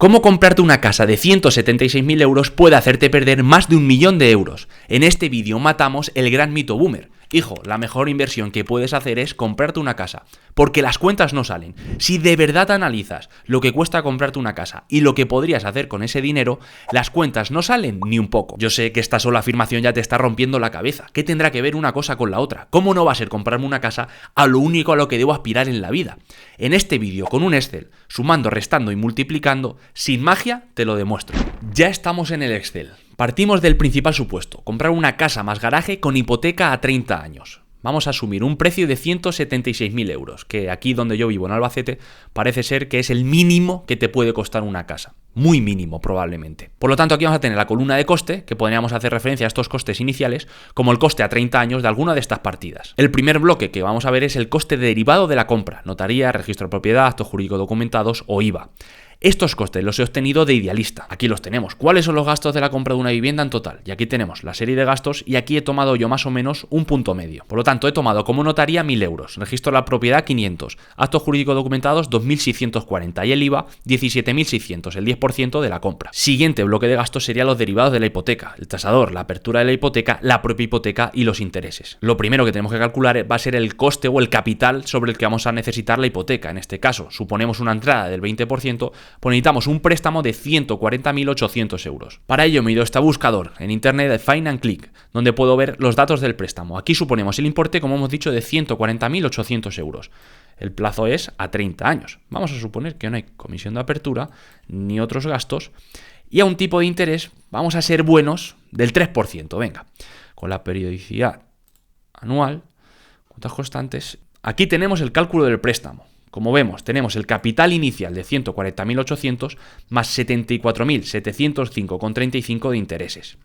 ¿Cómo comprarte una casa de 176.000 euros puede hacerte perder más de 1 millón de euros? En este vídeo matamos el gran mito boomer. Hijo, la mejor inversión que puedes hacer es comprarte una casa, porque las cuentas no salen. Si de verdad analizas lo que cuesta comprarte una casa y lo que podrías hacer con ese dinero, las cuentas no salen ni un poco. Yo sé que esta sola afirmación ya te está rompiendo la cabeza. ¿Qué tendrá que ver una cosa con la otra? ¿Cómo no va a ser comprarme una casa a lo único a lo que debo aspirar en la vida? En este vídeo, con un Excel, sumando, restando y multiplicando, sin magia, te lo demuestro. Ya estamos en el Excel. Partimos del principal supuesto, comprar una casa más garaje con hipoteca a 30 años. Vamos a asumir un precio de 176.000 euros, que aquí donde yo vivo en Albacete parece ser que es el mínimo que te puede costar una casa. Muy mínimo probablemente. Por lo tanto, aquí vamos a tener la columna de coste, que podríamos hacer referencia a estos costes iniciales, como el coste a 30 años de alguna de estas partidas. El primer bloque que vamos a ver es el coste derivado de la compra, notaría, registro de propiedad, actos jurídicos documentados o IVA. Estos costes los he obtenido de Idealista. Aquí los tenemos. ¿Cuáles son los gastos de la compra de una vivienda en total? Y aquí tenemos la serie de gastos y aquí he tomado yo más o menos un punto medio. Por lo tanto, he tomado como notaría 1.000 euros, registro de la propiedad 500, actos jurídicos documentados 2.640 y el IVA 17.600, el 10% de la compra. Siguiente bloque de gastos serían los derivados de la hipoteca, el tasador, la apertura de la hipoteca, la propia hipoteca y los intereses. Lo primero que tenemos que calcular va a ser el coste o el capital sobre el que vamos a necesitar la hipoteca. En este caso, suponemos una entrada del 20%, pues necesitamos un préstamo de 140.800 euros. Para ello me he ido a este buscador en internet de Find and Click, donde puedo ver los datos del préstamo. Aquí suponemos el importe, como hemos dicho, de 140.800 euros. El plazo es a 30 años. Vamos a suponer que no hay comisión de apertura ni otros gastos. Y a un tipo de interés vamos a ser buenos del 3%. Venga, con la periodicidad anual, cuotas constantes. Aquí tenemos el cálculo del préstamo. Como vemos, tenemos el capital inicial de 140.800 más 74.705,35 de intereses.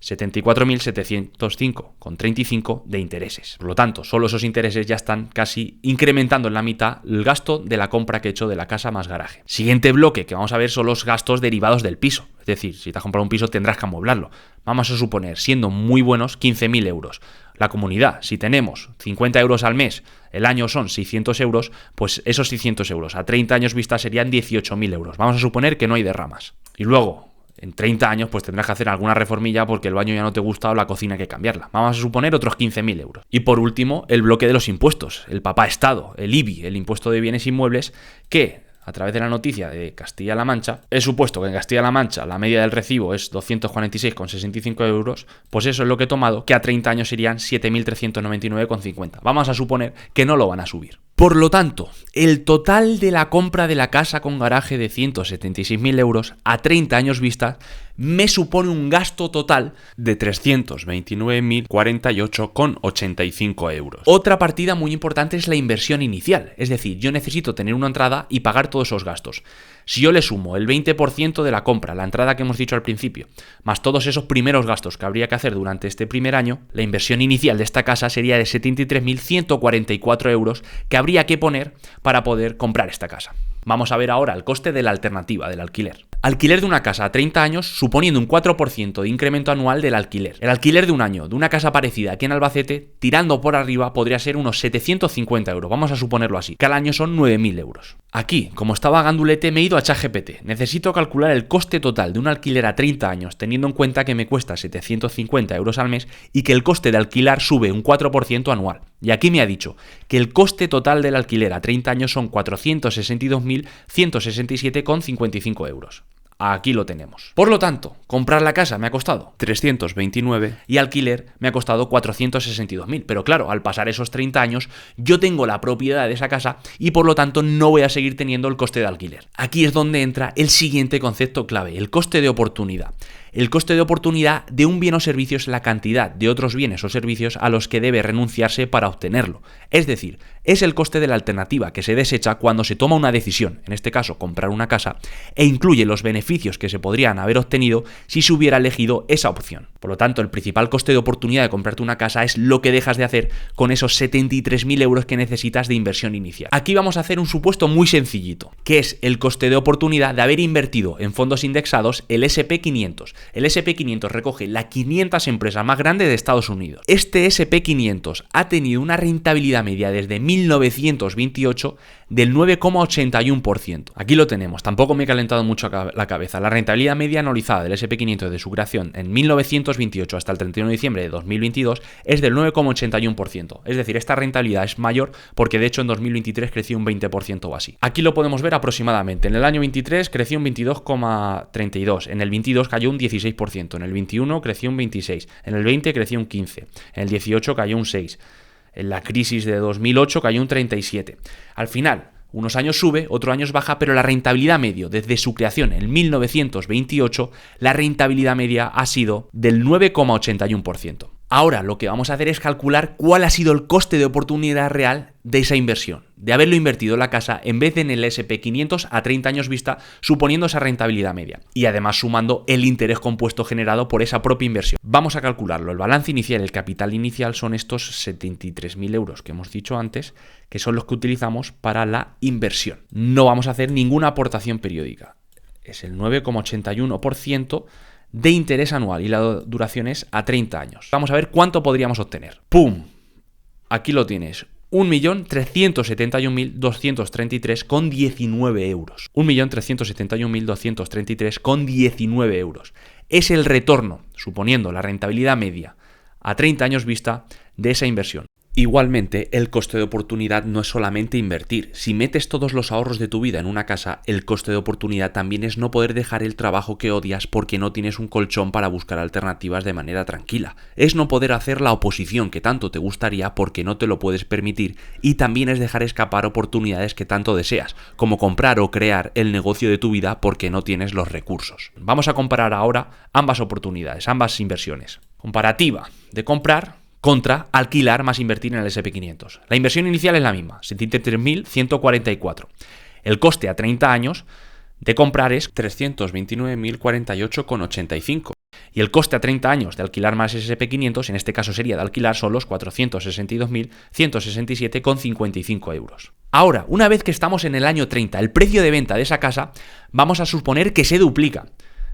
74.705,35 de intereses. Por lo tanto, solo esos intereses ya están casi incrementando en la mitad el gasto de la compra que he hecho de la casa más garaje. Siguiente bloque que vamos a ver son los gastos derivados del piso. Es decir, si te has comprado un piso tendrás que amueblarlo. Vamos a suponer, siendo muy buenos, 15.000 euros. La comunidad, si tenemos 50 euros al mes, el año son 600 euros, pues esos 600 euros a 30 años vista serían 18.000 euros. Vamos a suponer que no hay derramas. Y luego, en 30 años, pues tendrás que hacer alguna reformilla porque el baño ya no te gusta o la cocina hay que cambiarla. Vamos a suponer otros 15.000 euros. Y por último, el bloque de los impuestos, el papá Estado, el IBI, el impuesto de bienes inmuebles, que a través de la noticia de Castilla-La Mancha, he supuesto que en Castilla-La Mancha la media del recibo es 246,65 euros, pues eso es lo que he tomado, que a 30 años serían 7.399,50. Vamos a suponer que no lo van a subir. Por lo tanto, el total de la compra de la casa con garaje de 176.000 euros a 30 años vista me supone un gasto total de 329.048,85 euros. Otra partida muy importante es la inversión inicial, es decir, yo necesito tener una entrada y pagar todos esos gastos. Si yo le sumo el 20% de la compra, la entrada que hemos dicho al principio, más todos esos primeros gastos que habría que hacer durante este primer año, la inversión inicial de esta casa sería de 73.144 euros que habría que poner para poder comprar esta casa. Vamos a ver ahora el coste de la alternativa, del alquiler. Alquiler de una casa a 30 años suponiendo un 4% de incremento anual del alquiler. El alquiler de un año de una casa parecida aquí en Albacete, tirando por arriba, podría ser unos 750 euros. Vamos a suponerlo así, que al año son 9.000 euros. Aquí, como estaba gandulete, me he ido a ChatGPT. Necesito calcular el coste total de un alquiler a 30 años, teniendo en cuenta que me cuesta 750 euros al mes y que el coste de alquilar sube un 4% anual. Y aquí me ha dicho que el coste total del alquiler a 30 años son 462.167,55 euros. Aquí lo tenemos. Por lo tanto, comprar la casa me ha costado 329 y alquiler me ha costado 462.000. Pero claro, al pasar esos 30 años, yo tengo la propiedad de esa casa y por lo tanto no voy a seguir teniendo el coste de alquiler. Aquí es donde entra el siguiente concepto clave, el coste de oportunidad. El coste de oportunidad de un bien o servicio es la cantidad de otros bienes o servicios a los que debe renunciarse para obtenerlo. Es decir, es el coste de la alternativa que se desecha cuando se toma una decisión, en este caso comprar una casa, e incluye los beneficios que se podrían haber obtenido si se hubiera elegido esa opción. Por lo tanto, el principal coste de oportunidad de comprarte una casa es lo que dejas de hacer con esos 73.000 euros que necesitas de inversión inicial. Aquí vamos a hacer un supuesto muy sencillito, que es el coste de oportunidad de haber invertido en fondos indexados el SP500. El SP500 recoge las 500 empresas más grandes de Estados Unidos. Este SP500 ha tenido una rentabilidad media desde 1928 del 9,81%. Aquí lo tenemos, tampoco me he calentado mucho la cabeza. La rentabilidad media anualizada del S&P500 de su creación en 1928 hasta el 31 de diciembre de 2022 es del 9,81%. Es decir, esta rentabilidad es mayor porque de hecho en 2023 creció un 20% o así. Aquí lo podemos ver aproximadamente. En el año 23 creció un 22,32%, en el 22 cayó un 16%, en el 21 creció un 26%, en el 20 creció un 15%, en el 18 cayó un 6%. En la crisis de 2008 cayó un 37%. Al final, unos años sube, otros años baja, pero la rentabilidad media desde su creación en 1928, la rentabilidad media ha sido del 9,81%. Ahora lo que vamos a hacer es calcular cuál ha sido el coste de oportunidad real de esa inversión, de haberlo invertido en la casa en vez de en el S&P500 a 30 años vista, suponiendo esa rentabilidad media. Y además sumando el interés compuesto generado por esa propia inversión. Vamos a calcularlo. El balance inicial, el capital inicial son estos 73.000 euros que hemos dicho antes, que son los que utilizamos para la inversión. No vamos a hacer ninguna aportación periódica. Es el 9,81% de interés anual y la duración es a 30 años. Vamos a ver cuánto podríamos obtener. ¡Pum! Aquí lo tienes. 1.371.233,19 euros. 1.371.233,19 euros. Es el retorno, suponiendo la rentabilidad media a 30 años vista de esa inversión. Igualmente, el coste de oportunidad no es solamente invertir. Si metes todos los ahorros de tu vida en una casa, el coste de oportunidad también es no poder dejar el trabajo que odias porque no tienes un colchón para buscar alternativas de manera tranquila. Es no poder hacer la oposición que tanto te gustaría porque no te lo puedes permitir, y también es dejar escapar oportunidades que tanto deseas, como comprar o crear el negocio de tu vida porque no tienes los recursos. Vamos a comparar ahora ambas oportunidades, ambas inversiones. Comparativa de comprar contra alquilar más invertir en el S&P500. La inversión inicial es la misma, 73.144. El coste a 30 años de comprar es 329.048,85. Y el coste a 30 años de alquilar más S&P500, en este caso sería de alquilar, son los 462.167,55 euros. Ahora, una vez que estamos en el año 30, el precio de venta de esa casa, vamos a suponer que se duplica.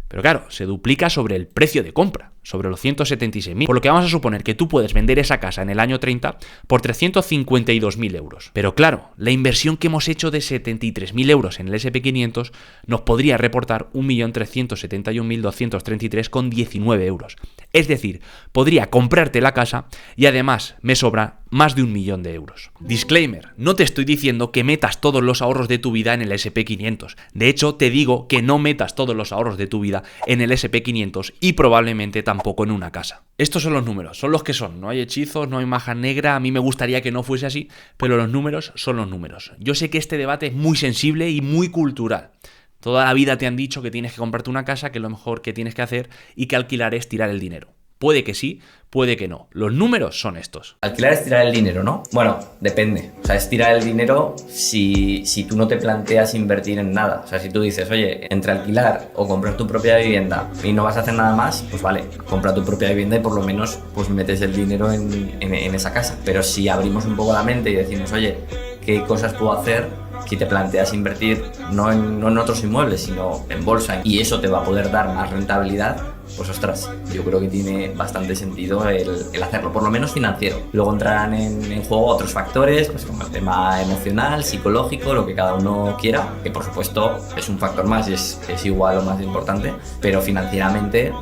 Pero claro, se duplica sobre el precio de compra, sobre los 176.000. Por lo que vamos a suponer que tú puedes vender esa casa en el año 30 por 352.000 euros. Pero claro, la inversión que hemos hecho de 73.000 euros en el S&P500 nos podría reportar 1.371.233,19 euros. Es decir, podría comprarte la casa y además me sobra más de 1 millón de euros. Disclaimer, no te estoy diciendo que metas todos los ahorros de tu vida en el S&P500. De hecho, te digo que no metas todos los ahorros de tu vida en el S&P500 y probablemente tampoco en una casa. Estos son los números, son los que son. No hay hechizos, no hay magia negra. A mí me gustaría que no fuese así, pero los números son los números. Yo sé que este debate es muy sensible y muy cultural. Toda la vida te han dicho que tienes que comprarte una casa, que lo mejor que tienes que hacer y que alquilar es tirar el dinero. Puede que sí, puede que no. Los números son estos. Alquilar es tirar el dinero, ¿no? Bueno, depende. O sea, es tirar el dinero si tú no te planteas invertir en nada. O sea, si tú dices, oye, entre alquilar o comprar tu propia vivienda y no vas a hacer nada más, pues vale, compra tu propia vivienda y por lo menos pues metes el dinero en esa casa. Pero si abrimos un poco la mente y decimos, oye, ¿qué cosas puedo hacer? Si te planteas invertir no en otros inmuebles, sino en bolsa, y eso te va a poder dar más rentabilidad, pues ostras, yo creo que tiene bastante sentido el hacerlo, por lo menos financiero. Luego entrarán en juego otros factores, pues como el tema emocional, psicológico, lo que cada uno quiera, que por supuesto es un factor más y es igual o más importante, pero financieramente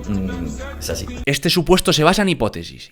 es así. Este supuesto se basa en hipótesis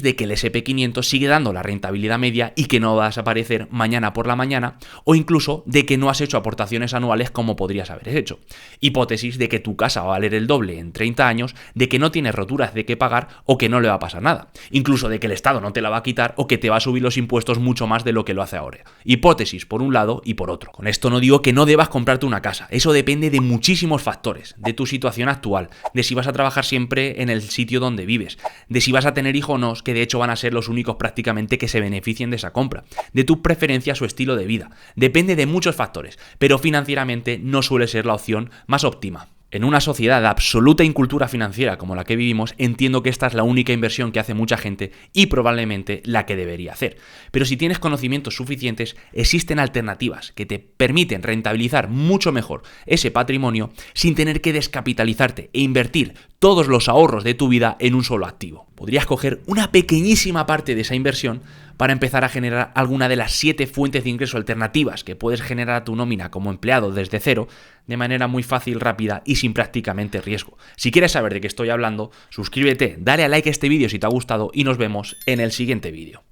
de que el S&P500 sigue dando la rentabilidad media y que no va a desaparecer mañana por la mañana, o incluso de que no has hecho aportaciones anuales como podrías haber hecho. Hipótesis de que tu casa va a valer el doble en 30 años, de que no tienes roturas de qué pagar o que no le va a pasar nada. Incluso de que el Estado no te la va a quitar o que te va a subir los impuestos mucho más de lo que lo hace ahora. Hipótesis por un lado y por otro. Con esto no digo que no debas comprarte una casa. Eso depende de muchísimos factores. De tu situación actual, de si vas a trabajar siempre en el sitio donde vives, de si vas a tener hijos o no, que de hecho van a ser los únicos prácticamente que se beneficien de esa compra, de tus preferencias o estilo de vida. Depende de muchos factores, pero financieramente no suele ser la opción más óptima. En una sociedad de absoluta incultura financiera como la que vivimos, entiendo que esta es la única inversión que hace mucha gente y probablemente la que debería hacer. Pero si tienes conocimientos suficientes, existen alternativas que te permiten rentabilizar mucho mejor ese patrimonio sin tener que descapitalizarte e invertir todos los ahorros de tu vida en un solo activo. Podrías coger una pequeñísima parte de esa inversión para empezar a generar alguna de las 7 fuentes de ingreso alternativas que puedes generar a tu nómina como empleado desde cero, de manera muy fácil, rápida y sin prácticamente riesgo. Si quieres saber de qué estoy hablando, suscríbete, dale a like a este vídeo si te ha gustado y nos vemos en el siguiente vídeo.